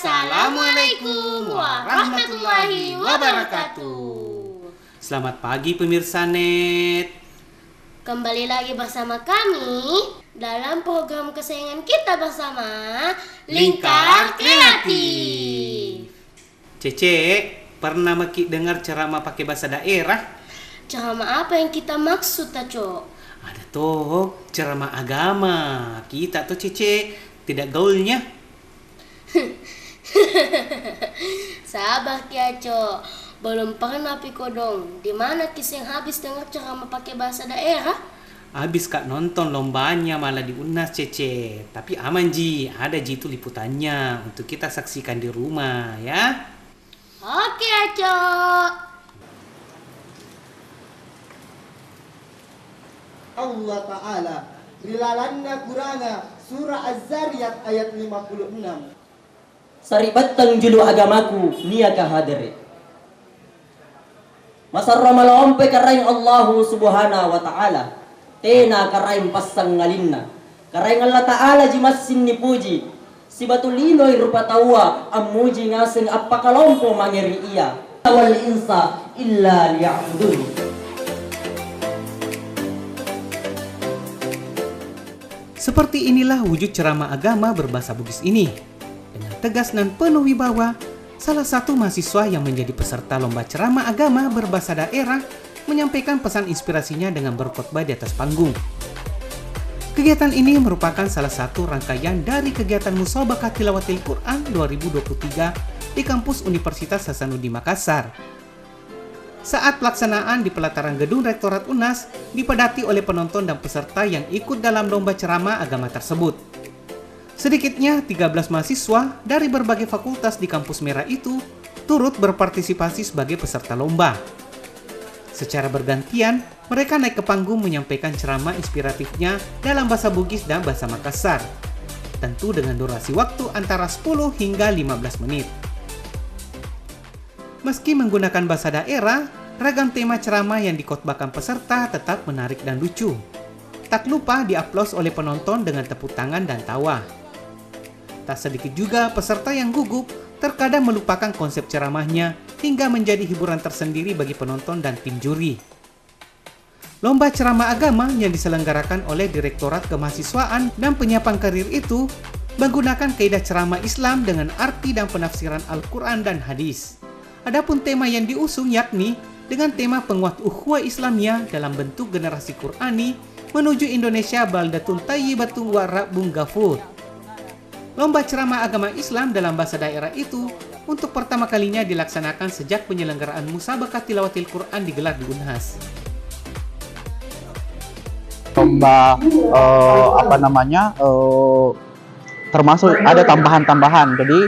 Assalamualaikum warahmatullahi wabarakatuh. Selamat pagi pemirsa Net. Kembali lagi bersama kami dalam program kesayangan kita bersama Lingkar Kreatif. Cece, pernah Maki dengar ceramah pakai bahasa daerah? Ceramah apa yang kita maksud, Taco? Ada tuh ceramah agama. Kita tuh Cece tidak gaulnya. Sabar Kiaco, belum pernah piko dong. Di mana Kis yang habis dengar ceramah pakai bahasa daerah? Habis Kak nonton lombanya malah di UNAS Cece. Tapi aman Ji, ada Ji itu liputannya untuk kita saksikan di rumah ya. Oke Aco. Allah Ta'ala rilalanna kuranga surah Az-Zariyat ayat 56. Saribatang julu agamaku niaka hadere. Masarra malompe karaing Allahu subhanahu wa ta'ala. Tena karaing pasang ngalinna. Karaing Allah ta'ala jimasin ni puji. Si batulinoy rupa tawa amuji ngasing apakalompo mangeri iya. Wal insa illa liya'budun. Seperti inilah wujud ceramah agama berbahasa Bugis ini. Dengan tegas dan penuh wibawa, salah satu mahasiswa yang menjadi peserta lomba ceramah agama berbahasa daerah menyampaikan pesan inspirasinya dengan berkhotbah di atas panggung. Kegiatan ini merupakan salah satu rangkaian dari kegiatan Musabaqah Tilawatil Quran 2023 di kampus Universitas Hasanuddin Makassar. Saat pelaksanaan di pelataran gedung Rektorat UNAS dipadati oleh penonton dan peserta yang ikut dalam lomba ceramah agama tersebut. Sedikitnya 13 mahasiswa dari berbagai fakultas di kampus merah itu turut berpartisipasi sebagai peserta lomba. Secara bergantian, mereka naik ke panggung menyampaikan ceramah inspiratifnya dalam bahasa Bugis dan bahasa Makassar. Tentu dengan durasi waktu antara 10 hingga 15 menit. Meski menggunakan bahasa daerah, ragam tema ceramah yang dikhotbahkan peserta tetap menarik dan lucu. Tak lupa diaplos oleh penonton dengan tepuk tangan dan tawa. Tak sedikit juga peserta yang gugup terkadang melupakan konsep ceramahnya hingga menjadi hiburan tersendiri bagi penonton dan tim juri. Lomba ceramah agama yang diselenggarakan oleh Direktorat Kemahasiswaan dan Penyiapan Karir itu menggunakan kaidah ceramah Islam dengan arti dan penafsiran Al-Quran dan hadis. Adapun tema yang diusung yakni dengan tema penguat ukhuwah Islamiyah dalam bentuk generasi Qurani menuju Indonesia baldatun thayyibatun wa rabbun ghafur. Lomba ceramah agama Islam dalam bahasa daerah itu untuk pertama kalinya dilaksanakan sejak penyelenggaraan Musabaqah Tilawatil Quran digelar di UNHAS. Lomba termasuk ada tambahan-tambahan. Jadi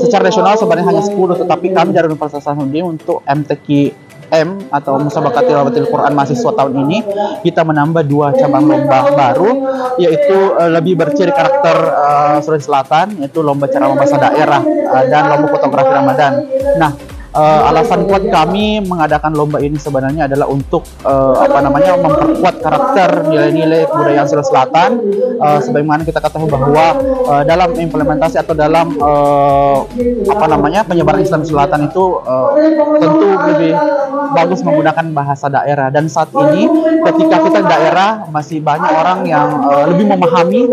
secara nasional sebenarnya hanya 10, tetapi kami dari Universitas Hasanuddin untuk MTQM atau Musabaqah Tilawatil Quran mahasiswa tahun ini kita menambah 2 cabang lomba baru, yaitu lebih berciri karakter Sulawesi Selatan, yaitu lomba ceramah bahasa daerah dan lomba fotografi Ramadan. Nah, alasan kuat kami mengadakan lomba ini sebenarnya adalah untuk memperkuat karakter nilai-nilai kebudayaan Sulawesi Selatan, sebagaimana kita ketahui bahwa dalam implementasi atau dalam penyebaran Islam Selatan itu tentu lebih bagus menggunakan bahasa daerah. Dan saat ini ketika kita di daerah masih banyak orang yang lebih memahami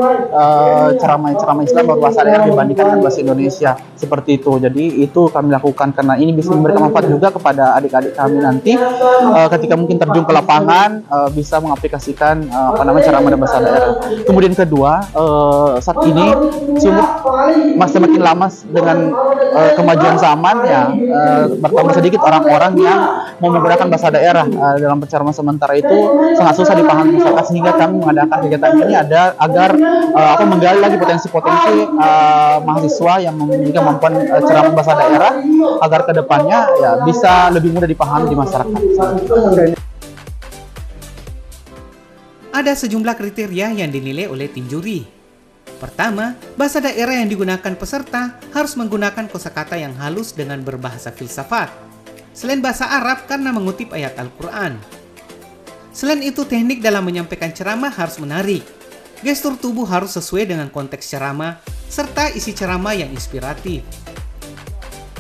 ceramah Islam berbahasa daerah dibandingkan dengan bahasa Indonesia, seperti itu. Jadi itu kami lakukan karena ini bisa memberikan manfaat juga kepada adik-adik kami nanti ketika mungkin terjun ke lapangan bisa mengaplikasikan ceramah bahasa daerah. Kemudian kedua, saat ini sungguh masih makin lama dengan kemajuan zaman ya, bertambah sedikit orang-orang yang mau menggunakan bahasa daerah dalam ceramah sementara itu sangat susah dipahami masyarakat, sehingga kami mengadakan kegiatan ini agar menggali lagi potensi-potensi mahasiswa yang memiliki kemampuan ceramah bahasa daerah agar ke depannya ya bisa lebih mudah dipahami di masyarakat. Ada sejumlah kriteria yang dinilai oleh tim juri. Pertama, bahasa daerah yang digunakan peserta harus menggunakan kosakata yang halus dengan berbahasa filsafat. Selain bahasa Arab karena mengutip ayat Al-Quran. Selain itu, teknik dalam menyampaikan ceramah harus menarik. Gestur tubuh harus sesuai dengan konteks ceramah, serta isi ceramah yang inspiratif.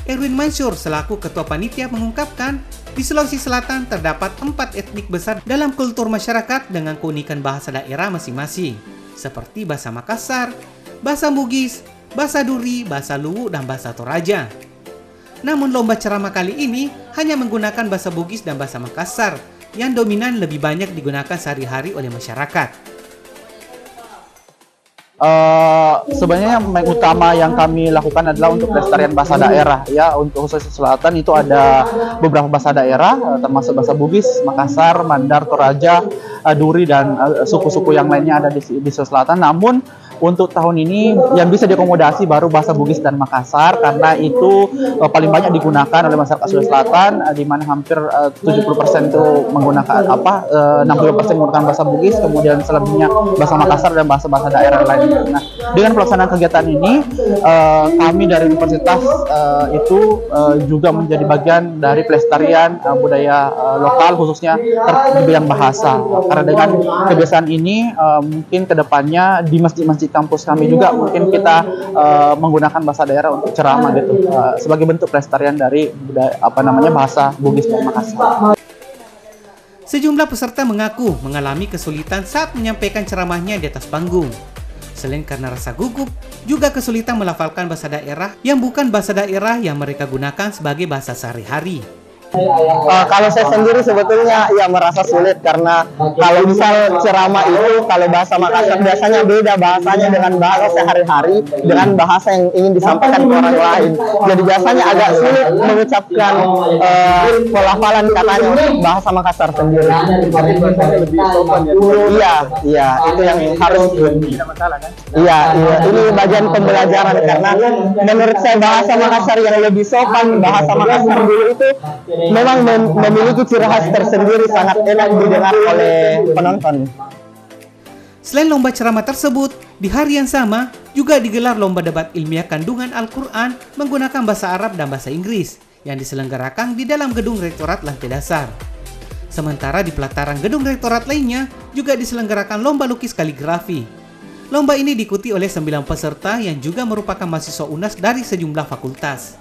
Erwin Mansur selaku Ketua Panitia mengungkapkan, di Sulawesi Selatan terdapat 4 etnik besar dalam kultur masyarakat dengan keunikan bahasa daerah masing-masing, seperti bahasa Makassar, bahasa Bugis, bahasa Duri, bahasa Luwu, dan bahasa Toraja. Namun lomba ceramah kali ini hanya menggunakan bahasa Bugis dan bahasa Makassar, yang dominan lebih banyak digunakan sehari-hari oleh masyarakat. Sebenarnya yang utama yang kami lakukan adalah untuk pelestarian bahasa daerah ya. Untuk Sulawesi Selatan itu ada beberapa bahasa daerah termasuk bahasa Bugis, Makassar, Mandar, Toraja, Duri, dan suku-suku yang lainnya ada di Sulawesi Selatan. Namun untuk tahun ini yang bisa diakomodasi baru bahasa Bugis dan Makassar, karena itu paling banyak digunakan oleh masyarakat Sulawesi Selatan, di mana hampir 70% itu menggunakan 60% menggunakan bahasa Bugis, kemudian selebihnya bahasa Makassar dan bahasa-bahasa daerah lainnya. Nah, dengan pelaksanaan kegiatan ini, kami dari universitas itu juga menjadi bagian dari pelestarian budaya lokal, khususnya di bidang bahasa. Karena dengan kebiasaan ini, mungkin kedepannya di masjid-masjid kampus kami juga mungkin kita menggunakan bahasa daerah untuk ceramah gitu, sebagai bentuk pelestarian dari bahasa Bugis dan Makassar. Sejumlah peserta mengaku mengalami kesulitan saat menyampaikan ceramahnya di atas panggung. Selain karena rasa gugup, juga kesulitan melafalkan bahasa daerah yang bukan bahasa daerah yang mereka gunakan sebagai bahasa sehari-hari. Kalau saya sendiri sebetulnya ya merasa sulit, karena kalau misal ceramah itu kalau bahasa Makassar biasanya beda bahasanya dengan bahasa sehari-hari dengan bahasa yang ingin disampaikan ke orang lain. Jadi biasanya agak sulit mengucapkan pelafalan katanya untuk bahasa Makassar sendiri. Iya, itu yang harus. Iya, ini bagian pembelajaran, karena menurut saya bahasa Makassar yang lebih sopan, bahasa Makassar dulu itu memang memiliki ciri khas tersendiri, sangat enak didengar oleh penonton. Selain lomba ceramah tersebut, di hari yang sama juga digelar lomba debat ilmiah kandungan Al-Quran menggunakan bahasa Arab dan bahasa Inggris yang diselenggarakan di dalam gedung rektorat lantai dasar. Sementara di pelataran gedung rektorat lainnya juga diselenggarakan lomba lukis kaligrafi. Lomba ini diikuti oleh 9 peserta yang juga merupakan mahasiswa UNAS dari sejumlah fakultas.